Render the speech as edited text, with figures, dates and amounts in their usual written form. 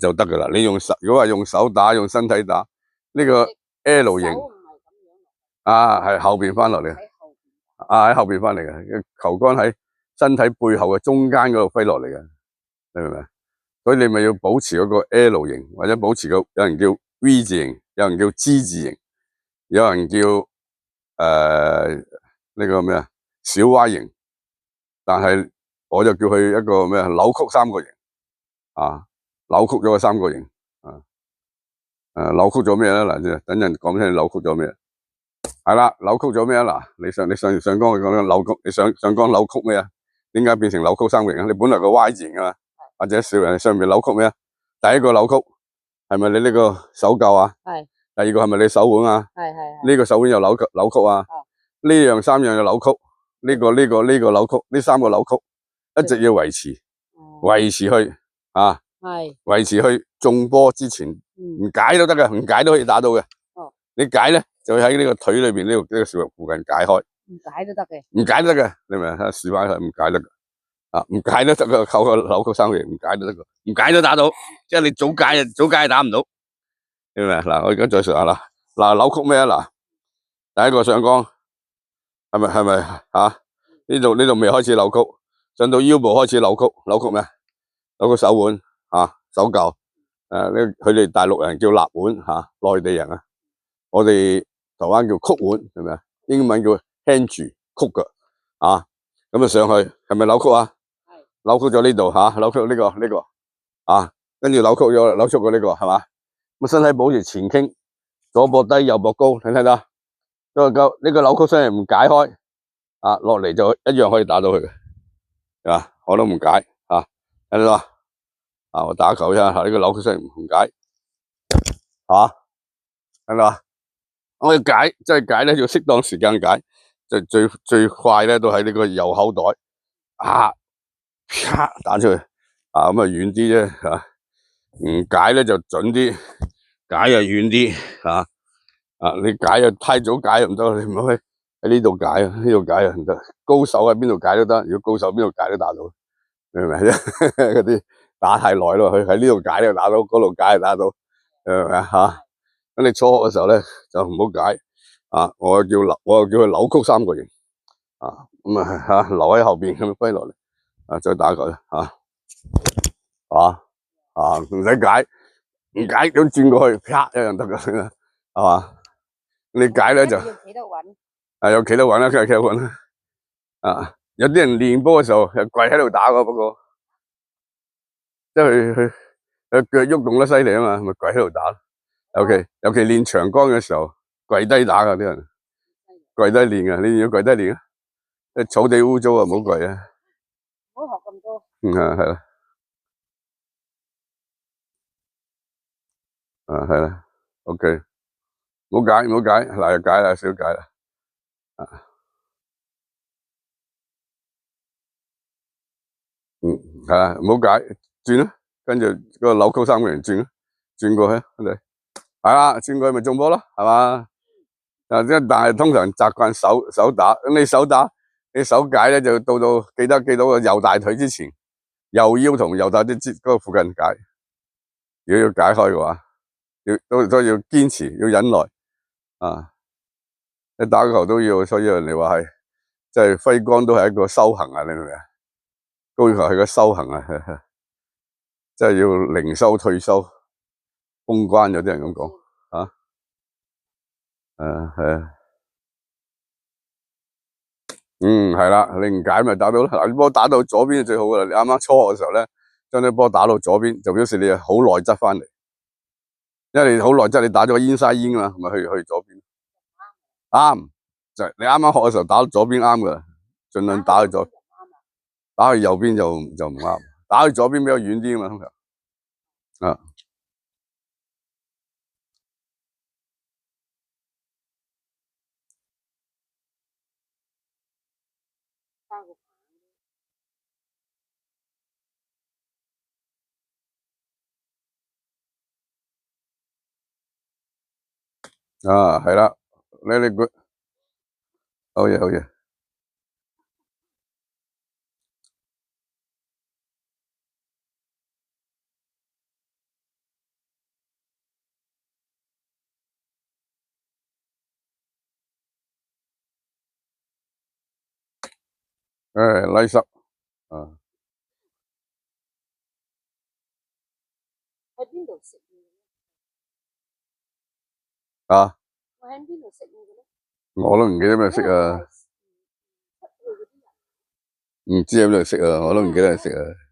就得噶啦。你如果話用手打，用身體打，呢個 L 型係後邊翻落嚟，喺後邊翻嚟嘅，球桿喺身體背後嘅中間嗰度飛落嚟嘅，你明唔明？所以你咪要保持嗰個 L 型，或者保持有人叫 V 字形，有人叫 G 字形，有人叫呢個咩啊小 Y 型，但係我就叫佢一個咩扭曲三角形扭曲咗個三角形扭曲咗咩咧？嗱，等陣講聽扭曲咗咩？係啦，扭曲咗咩啊？嗱，你上綱去講扭曲，你上綱扭曲咩啊？點解變成扭曲三角形啊？你本來個 Y 字形啊，或者小人上面扭曲咩啊？第一個扭曲係咪你呢個手臼啊？係。第二個係咪你手腕啊？係。呢個手腕又扭曲啊？呢樣三樣又扭曲，呢個扭曲，呢三個扭曲一直要維持去維持去中波之前唔解都得嘅，唔解都可以打到嘅。你解咧就喺呢個腿裏邊呢個小肉附近解開，唔解都得嘅，唔解都得嘅，你明唔明？示範佢唔解得嘅，唔解都得嘅，扣個扭曲三角形唔解都得嘅，唔解都打到，即係你早解打唔到，你明唔明？嗱，我而家再說下啦，嗱，扭曲咩啊？嗱，第一個上綱係咪呢度未開始扭曲，上到腰部開始扭曲咩？扭曲手腕手臼，佢哋大陸人叫立腕內地人我哋台灣叫曲腕，係咪啊？英文叫 hinge 曲腳咁上去係咪扭曲啊？扭曲咗呢度扭曲呢個跟住扭曲過呢個係嘛？咁身體保持前傾，左膊低右膊高，睇唔睇到？呢個扭曲身體唔解開落嚟就一樣可以打到佢嘅，係嘛？我都唔解睇到嘛？我打球啫，呢個扭曲身體唔解睇到嘛？我要解，即係解咧，要適當時間解，就最快咧都喺呢個右口袋啪打出去咁啊遠啲啫唔解咧就準啲，解又遠啲你解又太早解又唔得，你唔可以喺呢度解呢度解又唔得。高手喺邊度解都得，如果高手邊度解都打到，明唔明啫？嗰啲打太耐咯，佢喺呢度解就打到，嗰度解就打到，明唔明咁你初學嘅時候咧就唔好解我又叫佢扭曲三角形咁留喺後邊咁樣揮落嚟再打佢唔使解，唔解咁轉過去啪一樣得噶係嘛？你解咧就要企得穩又企得穩啦，梗係企得穩啦有啲人練波嘅時候又跪喺度打噶，不過即係佢腳喐動得犀利啊嘛，咪跪喺度打。尤其練長桿嘅時候，跪低打噶啲人，跪低練噶，你要跪低練草地污糟唔好跪唔好學咁多。係啦，係啦 ，OK， 唔好解，嗱就解啦，少解啦，係啦，唔好解，轉啦，跟住個扭曲三角形轉啦，轉過去，係啦，轉過去咪中波咯，係嘛？但係通常習慣手打，咁你手打，你手解咧就到記得個右大腿之前，右腰同右大腿嗰個附近解。如果要解開嘅話，都要堅持，要忍耐你打球都要，所以人哋話係，即係揮桿都係一個修行你明唔明啊？高爾夫係個修行即係要零修退修，封關有啲人咁講係係啦，你唔解咪打到咯。嗱，啲波打到左邊就最好噶啦。你啱啱初學嘅時候咧，將啲波打到左邊，就表示你好內側翻嚟，因為你好內側，你打咗個煙沙煙嘛，咪去左邊。啱，就你啱啱學嘅時候打到左邊啱噶，盡量打去左，打去右邊就唔啱，打去左邊比較遠啲嘛，通常係啦，very good，好嘢。拉塞啊喺邊度食嘢咧？啊！我喺邊度食嘢嘅咧？我都唔記得咩色啊，唔知喺邊度食啊，我都唔記得係食啊。